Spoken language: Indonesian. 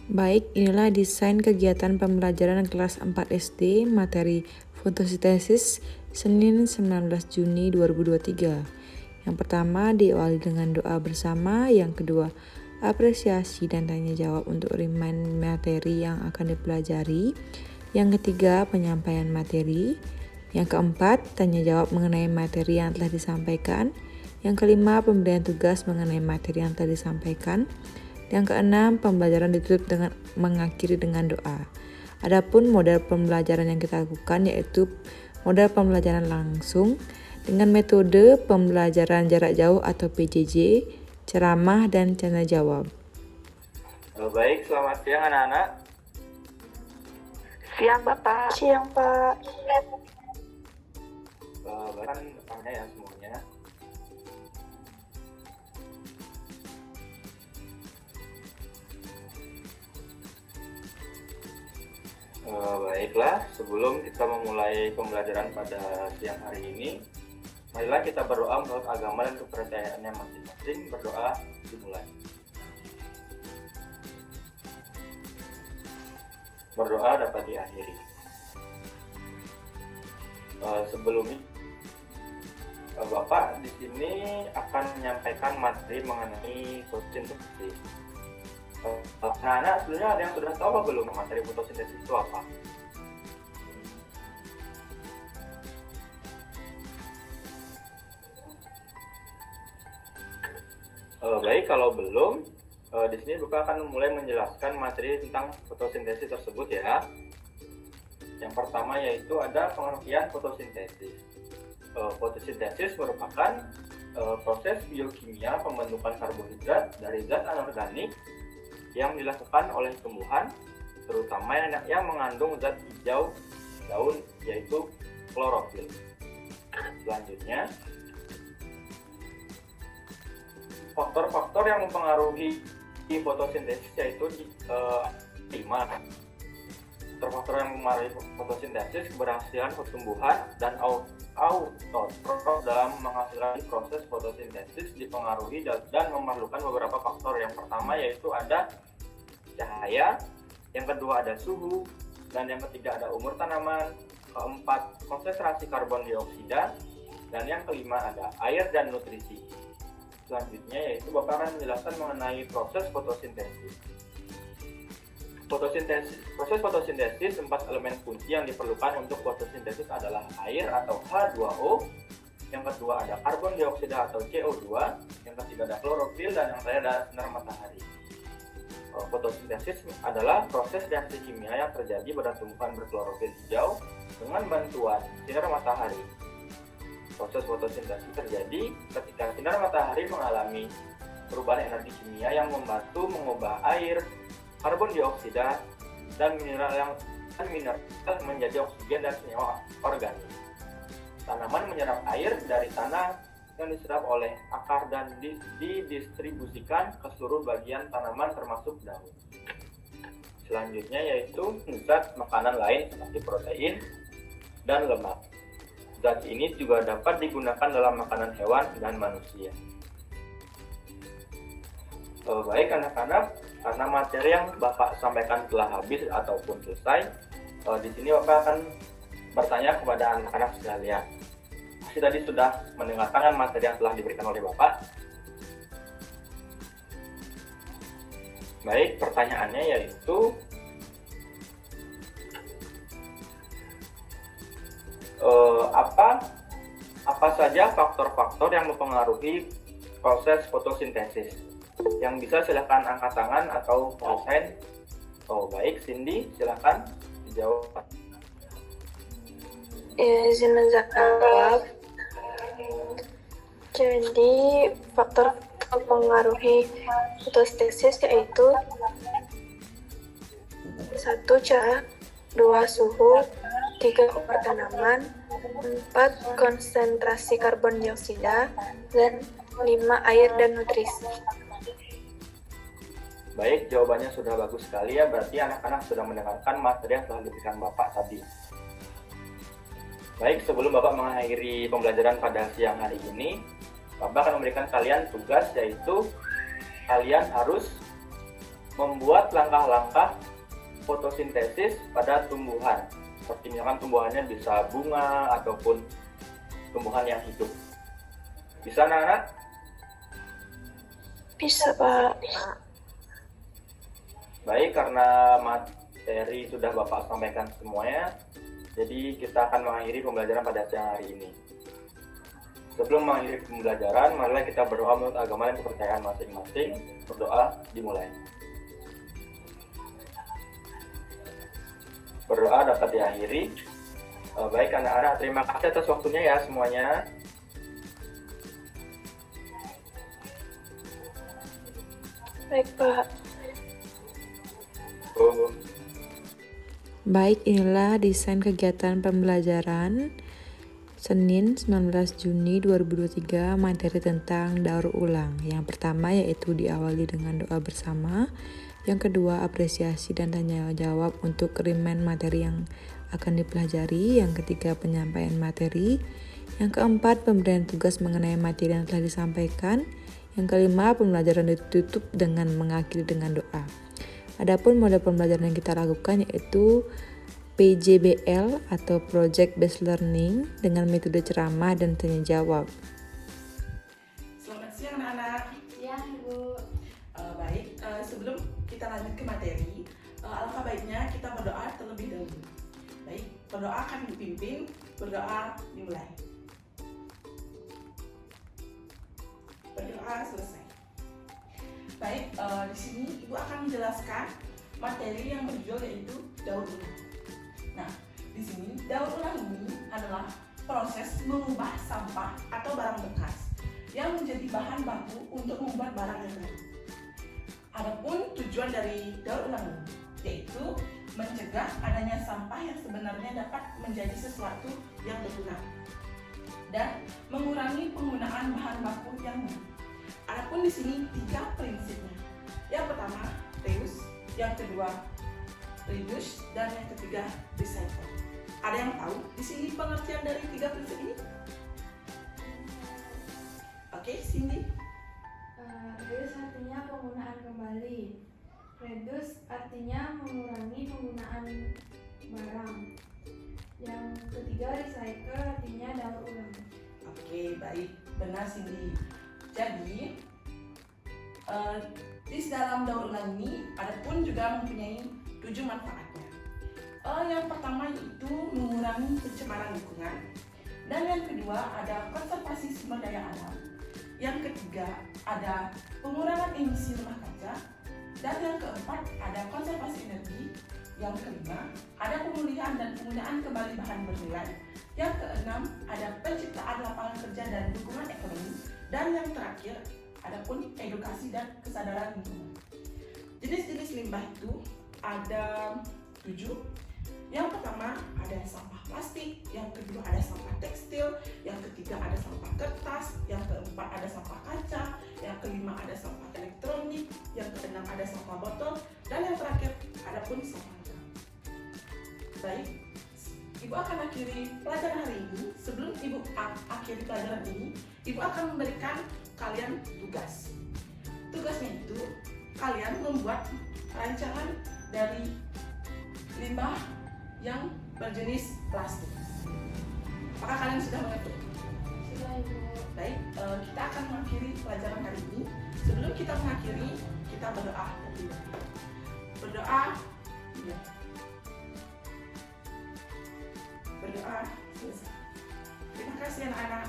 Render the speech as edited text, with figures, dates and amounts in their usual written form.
Baik, inilah desain kegiatan pembelajaran kelas 4 SD materi fotosintesis Senin 19 Juni 2023. Yang pertama diawali dengan doa bersama, yang kedua apresiasi dan tanya jawab untuk remind materi yang akan dipelajari, yang ketiga penyampaian materi, yang keempat tanya jawab mengenai materi yang telah disampaikan, yang kelima pemberian tugas mengenai materi yang telah disampaikan, yang keenam, pembelajaran ditutup dengan mengakhiri dengan doa. Adapun model pembelajaran yang kita lakukan yaitu model pembelajaran langsung dengan metode pembelajaran jarak jauh atau PJJ, ceramah dan tanya jawab. Baik, selamat siang anak-anak. Siang Bapak. Siang Pak. Bahkan depannya ya semuanya. Baiklah, sebelum kita memulai pembelajaran pada siang hari ini, marilah kita berdoa menurut agama dan kepercayaannya masing-masing. Berdoa dimulai. Berdoa dapat diakhiri. Sebelumnya, Bapak di sini akan menyampaikan materi mengenai fotosintesis. Anak-anak sebenarnya ada yang sudah tahu apa belum materi fotosintesis itu apa? Baik, kalau belum, di sini Bapak akan mulai menjelaskan materi tentang fotosintesis tersebut ya. Yang pertama yaitu ada pengertian fotosintesis. Fotosintesis merupakan proses biokimia pembentukan karbohidrat dari zat anorganik yang dilakukan oleh tumbuhan, terutama yang mengandung zat hijau daun yaitu klorofil. Selanjutnya, faktor-faktor yang mempengaruhi fotosintesis yaitu 5. Faktor yang mempengaruhi fotosintesis, keberhasilan pertumbuhan dan autotrof dalam menghasilkan proses fotosintesis dipengaruhi dan memerlukan beberapa faktor. Yang pertama yaitu ada cahaya, yang kedua ada suhu, dan yang ketiga ada umur tanaman, keempat konsentrasi karbon dioksida, dan yang kelima ada air dan nutrisi. Selanjutnya yaitu Bapak akan menjelaskan mengenai proses fotosintesis. Proses fotosintesis, 4 elemen kunci yang diperlukan untuk fotosintesis adalah air atau H2O, yang kedua ada karbon dioksida atau CO2, yang ketiga ada klorofil, dan yang terakhir ada sinar matahari. Fotosintesis adalah proses reaksi kimia yang terjadi pada tumbuhan berklorofil hijau dengan bantuan sinar matahari. Proses fotosintesis terjadi ketika sinar matahari mengalami perubahan energi kimia yang membantu mengubah air, karbon dioksida, dan mineral menjadi oksigen dan senyawa organik. Tanaman menyerap air dari tanah yang diserap oleh akar dan didistribusikan ke seluruh bagian tanaman termasuk daun. Selanjutnya yaitu zat makanan lain seperti protein dan lemak. Zat ini juga dapat digunakan dalam makanan hewan dan manusia. Baik anak-anak, karena materi yang Bapak sampaikan telah habis ataupun selesai, di sini Bapak akan bertanya kepada anak-anak sekalian. Pasti tadi sudah mendengarkan materi yang telah diberikan oleh Bapak. Baik, pertanyaannya yaitu apa saja faktor-faktor yang mempengaruhi proses fotosintesis? Yang bisa silakan angkat tangan atau raise. Baik, Cindy silakan dijawab. Izin menjawab. Jadi faktor mempengaruhi fotosintesis yaitu 1. Cahaya, 2. Suhu, 3. Umur tanaman, 4. Konsentrasi karbon dioksida, dan 5. Air dan nutrisi. Baik, jawabannya sudah bagus sekali ya, berarti anak-anak sudah mendengarkan materi yang telah diberikan Bapak tadi. Baik, sebelum Bapak mengakhiri pembelajaran pada siang hari ini, Bapak akan memberikan kalian tugas, yaitu kalian harus membuat langkah-langkah fotosintesis pada tumbuhan. Seperti misalkan tumbuhannya bisa bunga ataupun tumbuhan yang hidup. Bisa anak-anak? Bisa, Pak. Baik, karena materi sudah Bapak sampaikan semuanya, jadi kita akan mengakhiri pembelajaran pada siang hari ini. Sebelum mengakhiri pembelajaran, marilah kita berdoa menurut agama dan kepercayaan masing-masing. Berdoa dimulai. Berdoa dapat diakhiri. Baik anak-anak, terima kasih atas waktunya ya semuanya. Baik, Pak. Baik, inilah desain kegiatan pembelajaran Senin 19 Juni 2023, materi tentang daur ulang. Yang pertama yaitu diawali dengan doa bersama. Yang kedua, apresiasi dan tanya jawab untuk remind materi yang akan dipelajari. Yang ketiga, penyampaian materi. Yang keempat, pemberian tugas mengenai materi yang telah disampaikan. Yang kelima, pembelajaran ditutup dengan mengakhiri dengan doa. Adapun model pembelajaran yang kita lakukan yaitu PJBL atau Project Based Learning dengan metode ceramah dan tanya jawab. Selamat siang anak-anak. Siang, Ibu. Baik, sebelum kita lanjut ke materi, alangkah baiknya kita berdoa terlebih dahulu. Baik, berdoa akan dipimpin, berdoa dimulai. Berdoa selesai. Baik, di sini Ibu akan menjelaskan materi yang berjudul yaitu daur ulang. Nah, di sini daur ulang ini adalah proses mengubah sampah atau barang bekas yang menjadi bahan baku untuk membuat barang yang baru. Adapun tujuan dari daur ulang ini yaitu mencegah adanya sampah yang sebenarnya dapat menjadi sesuatu yang berguna dan mengurangi penggunaan bahan baku yang baru. Adapun di sini 3 prinsipnya. Yang pertama, reuse, yang kedua, reduce, dan yang ketiga, recycle. Ada yang tahu di sini pengertian dari 3 prinsip ini? Oke, Cindy. Reuse artinya penggunaan kembali. Reduce artinya mengurangi penggunaan barang. Yang ketiga, recycle artinya daur ulang. Oke, baik, benar Cindy. Jadi, di dalam daur ulang ini, adapun juga mempunyai 7 manfaatnya. Yang pertama yaitu mengurangi pencemaran lingkungan, dan yang kedua ada konservasi sumber daya alam. Yang ketiga ada pengurangan emisi rumah kaca, dan yang keempat ada konservasi energi. Yang kelima ada pemulihan dan penggunaan kembali bahan bernilai. Yang keenam ada penciptaan lapangan kerja dan dukungan ekonomi, dan yang terakhir adapun edukasi dan kesadaran lingkungan. Jenis-jenis limbah itu ada 7. Yang pertama ada sampah plastik, yang kedua ada sampah tekstil, yang ketiga ada sampah kertas, yang keempat ada sampah kaca, yang kelima ada sampah elektronik, yang keenam ada sampah botol, dan yang terakhir ada pun sampah makanan. Baik, Ibu akan akhiri pelajaran hari ini. Sebelum Ibu akhiri pelajaran ini, Ibu akan memberikan kalian tugas. Tugasnya itu kalian membuat rancangan dari limbah yang berjenis plastik. Apakah kalian sudah mengerti? Sudah, Ibu. Baik, kita akan mengakhiri pelajaran hari ini. Sebelum kita mengakhiri, kita berdoa terlebih dahulu. Berdoa, ya. Berdoa selesai. Terima kasih anak-anak.